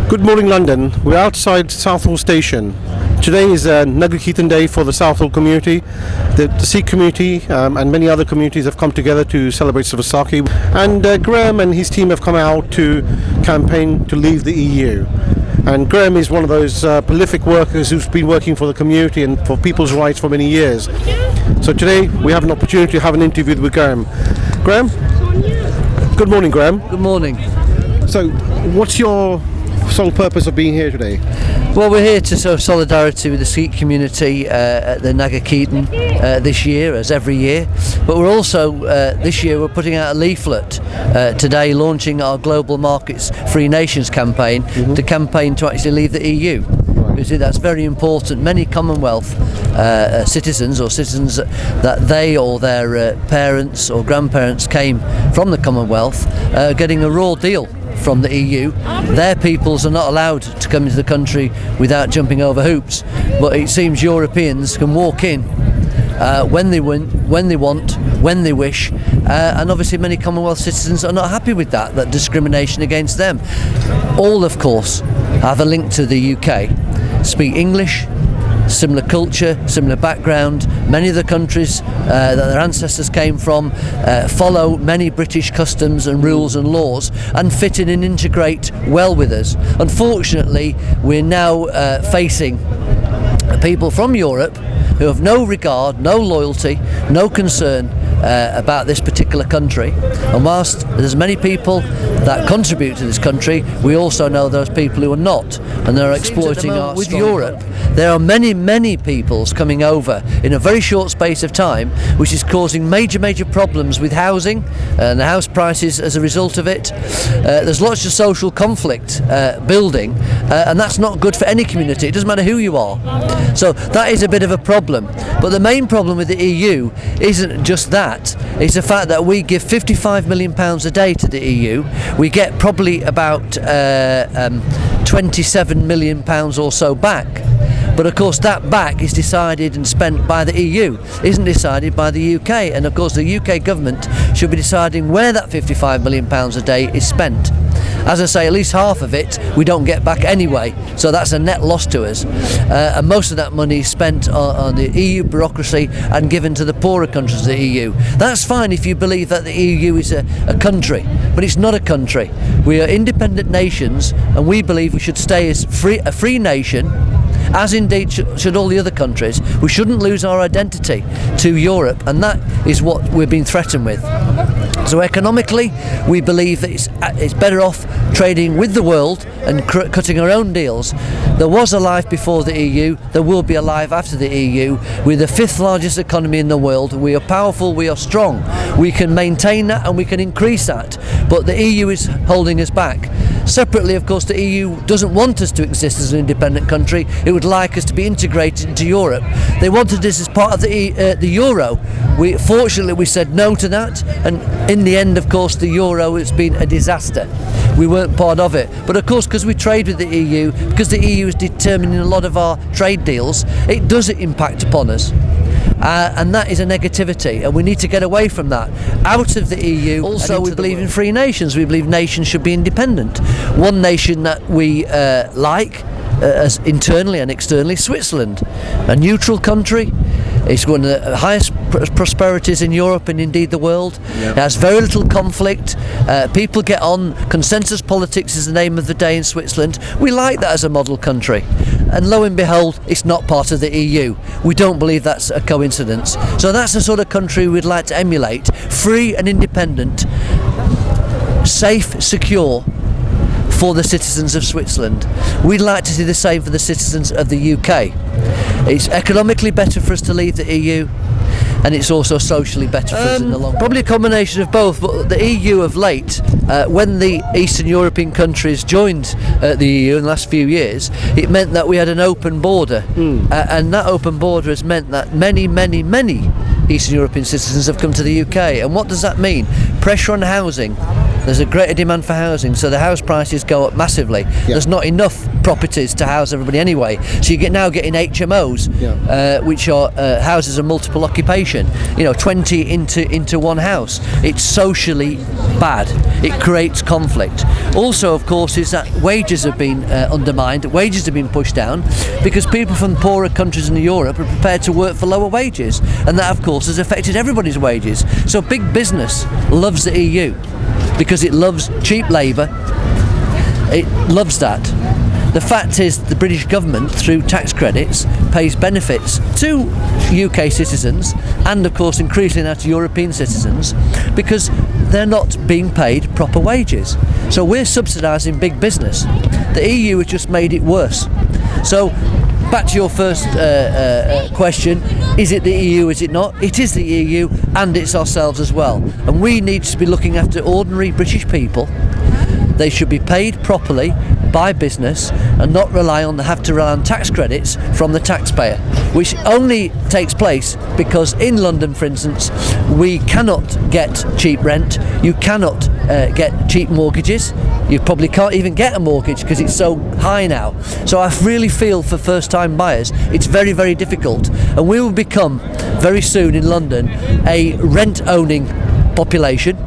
Good morning, London. We're outside Southall Station. Today is Nagar Kirtan Day for the Southall community. The Sikh community and many other communities have come together to celebrate Vaisakhi. And Graham and his team have come out to campaign to leave the EU. And Graham is one of those prolific workers who's been working for the community and for people's rights for many years. So today we have an opportunity to have an interview with Graham. Graham? Good morning, Graham. Good morning. So what's your sole purpose of being here today? Well, we're here to show solidarity with the Sikh community at the Nagar Kirtan this year, as every year. But we're also, this year, we're putting out a leaflet today, launching our Global Markets Free Nations campaign, to campaign to actually leave the EU. You see, that's very important. Many Commonwealth citizens or citizens that they or their parents or grandparents came from the Commonwealth are getting a raw deal from the EU. Their peoples are not allowed to come into the country without jumping over hoops, but it seems Europeans can walk in when they want, when they wish, and obviously many Commonwealth citizens are not happy with that discrimination against them. All, of course, have a link to the UK, speak English, similar culture, similar background. Many of the countries that their ancestors came from follow many British customs and rules and laws and fit in and integrate well with us. Unfortunately, we're now facing people from Europe who have no regard, no loyalty, no concern about this particular country. And whilst there's many people that contribute to this country, we also know those people who are not, and they're exploiting our with Europe. There are many peoples coming over in a very short space of time, which is causing major problems with housing and the house prices as a result of it. There's lots of social conflict building, and that's not good for any community. It doesn't matter who you are. So that is a bit of a problem. But the main problem with the EU isn't just that. It's the fact that we give £55 million a day to the EU. We get probably about £27 million or so back. But of course that back is decided and spent by the EU, isn't decided by the UK. And of course the UK government should be deciding where that £55 million a day is spent. As I say, at least half of it we don't get back anyway, so that's a net loss to us. And most of that money is spent on the EU bureaucracy and given to the poorer countries of the EU. That's fine if you believe that the EU is a country, but it's not a country. We are independent nations, and we believe we should stay as a free nation, as indeed should all the other countries. We shouldn't lose our identity to Europe, and that is what we're being threatened with. So economically, we believe that it's better off trading with the world and cutting our own deals. There was a life before the EU, there will be a life after the EU. We're the 5th largest economy in the world. We are powerful, we are strong. We can maintain that and we can increase that, but the EU is holding us back. Separately, of course, the EU doesn't want us to exist as an independent country. It would like us to be integrated into Europe. They wanted us as part of the Euro. Fortunately, we said no to that, and in the end, of course, the Euro has been a disaster. We weren't part of it. But of course, because we trade with the EU, because the EU is determining a lot of our trade deals, it does impact upon us. And that is a negativity, and we need to get away from that, out of the EU. Also, we believe in free nations. We believe nations should be independent. One nation that we like, as internally and externally, Switzerland, a neutral country. It's one of the highest prosperities in Europe and indeed the world. Yep. It has very little conflict. People get on. Consensus politics is the name of the day in Switzerland. We like that as a model country. And lo and behold, it's not part of the EU. We don't believe that's a coincidence. So that's the sort of country we'd like to emulate. Free and independent, safe, secure for the citizens of Switzerland. We'd like to see the same for the citizens of the UK. It's economically better for us to leave the EU, and it's also socially better for us in the long run. Probably a combination of both, but the EU of late, when the Eastern European countries joined the EU in the last few years, it meant that we had an open border, and that open border has meant that many Eastern European citizens have come to the UK. And what does that mean? Pressure on housing, There's a greater demand for housing, so the house prices go up massively. There's not enough properties to house everybody anyway, so you now getting HMOs, which are houses of multiple occupation. 20 into one house. It's socially bad. It creates conflict. Also, of course, is that wages have been undermined. Wages have been pushed down because people from poorer countries in Europe are prepared to work for lower wages, and that, of course, has affected everybody's wages. So big business loves the EU because it loves cheap labour. It loves that. The fact is, the British government, through tax credits, pays benefits to UK citizens and, of course, increasingly now to European citizens, because they're not being paid proper wages. So we're subsidising big business. The EU has just made it worse. So back to your first question, is it the EU, is it not? It is the EU, and it's ourselves as well. And we need to be looking after ordinary British people. They should be paid properly by business and not have to rely on tax credits from the taxpayer, which only takes place because in London, for instance, we cannot get cheap rent, you cannot get cheap mortgages, you probably can't even get a mortgage because it's so high now. So I really feel for first-time buyers it's very, very difficult, and we will become very soon in London a rent-owning population,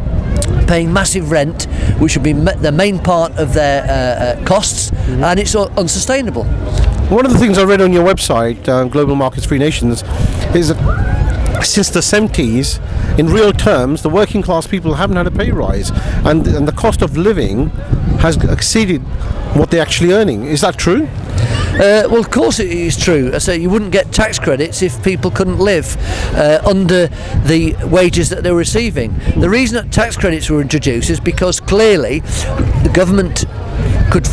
paying massive rent, which will be the main part of their costs, and it's unsustainable. One of the things I read on your website, Global Markets Free Nations, is that since the 70s, in real terms, the working class people haven't had a pay rise, and the cost of living has exceeded what they're actually earning. Is that true? Well, of course it is true. I say you wouldn't get tax credits if people couldn't live under the wages that they were receiving. The reason that tax credits were introduced is because clearly the government could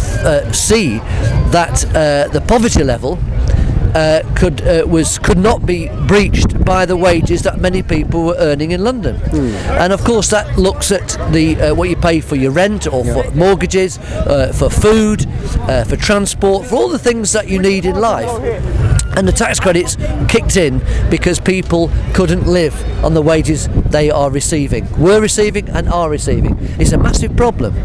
see that the poverty level could not be breached by the wages that many people were earning in London. And of course that looks at the what you pay for your rent or for mortgages, for food, for transport, for all the things that you need in life. And the tax credits kicked in because people couldn't live on the wages they are receiving, were receiving and are receiving. It's a massive problem.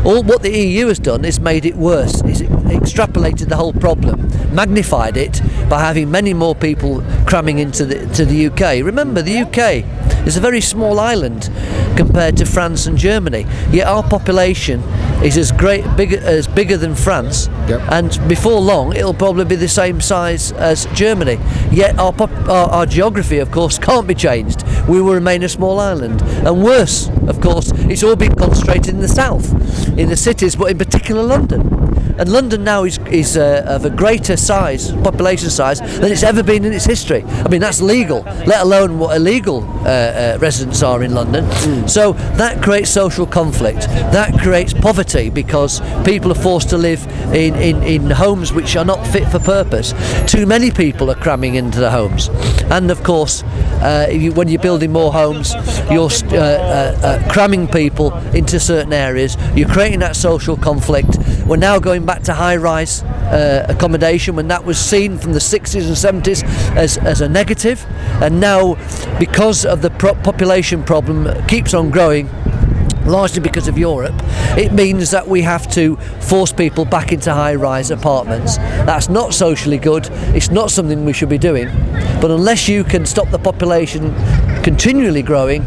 All what the EU has done is made it worse. It's extrapolated the whole problem, magnified it by having many more people cramming into the UK. Remember, the UK is a very small island compared to France and Germany, yet our population is bigger than France, and before long it'll probably be the same size as Germany. Yet our geography, of course, can't be changed. We will remain a small island, and worse, of course, it's all been concentrated in the south, in the cities, but in particular London. And London now is of a greater size, population size, than it's ever been in its history. I mean, that's legal, let alone what illegal residents are in London. So that creates social conflict, that creates poverty, because people are forced to live in homes which are not fit for purpose. Too many people are cramming into the homes. And of course, when you're building more homes, you're cramming people into certain areas, you're creating that social conflict. We're now going back to high-rise accommodation, when that was seen from the 60s and 70s as a negative, and now, because of the population problem keeps on growing, largely because of Europe, it means that we have to force people back into high-rise apartments. That's not socially good, it's not something we should be doing, but unless you can stop the population continually growing,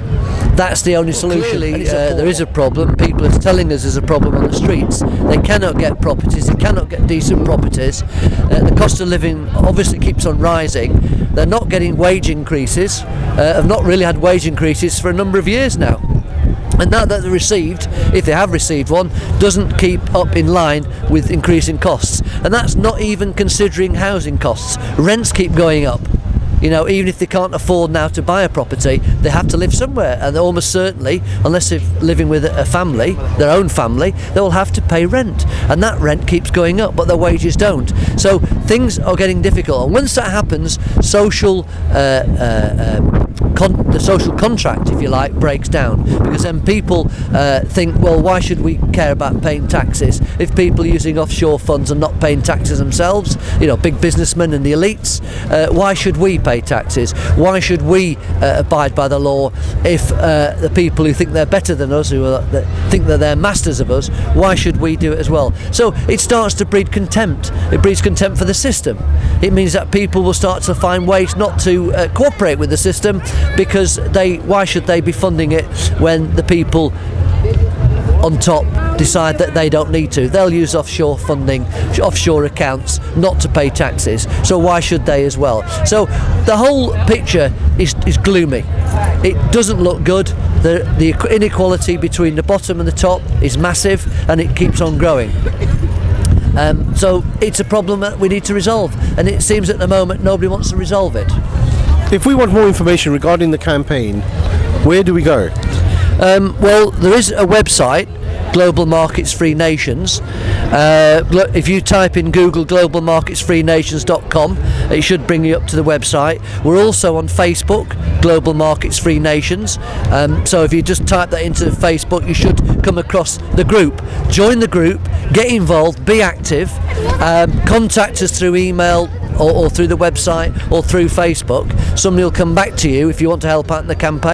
that's the only solution. Clearly, there is a problem. People are telling us there's a problem on the streets. They cannot get properties, they cannot get decent properties. The cost of living obviously keeps on rising. They're not getting wage increases, have not really had wage increases for a number of years now. And that they're received, if they have received one, doesn't keep up in line with increasing costs. And that's not even considering housing costs. Rents keep going up. Even if they can't afford now to buy a property, they have to live somewhere, and almost certainly, unless they're living with a family, their own family, they will have to pay rent, and that rent keeps going up, but their wages don't. So things are getting difficult, and once that happens, social the social contract, if you like, breaks down, because then people think, well, why should we care about paying taxes if people are using offshore funds and not paying taxes themselves? You know, big businessmen and the elites. Why should we pay taxes? Why should we abide by the law if the people who think they're better than us, that think that they're masters of us, why should we do it as well? So it starts to breed contempt. It breeds contempt for the system. It means that people will start to find ways not to cooperate with the system, because why should they be funding it when the people on top decide that they don't need to? They'll use offshore funding, offshore accounts, not to pay taxes. So why should they as well? So the whole picture is gloomy. It doesn't look good. The inequality between the bottom and the top is massive, and it keeps on growing. So it's a problem that we need to resolve, and it seems at the moment nobody wants to resolve it. If we want more information regarding the campaign, where do we go? Well, there is a website, Global Markets Free Nations. If you type in Google globalmarketsfreenations.com, it should bring you up to the website. We're also on Facebook, Global Markets Free Nations. So if you just type that into Facebook, you should come across the group. Join the group, get involved, be active, contact us through email or through the website or through Facebook. Somebody will come back to you if you want to help out in the campaign.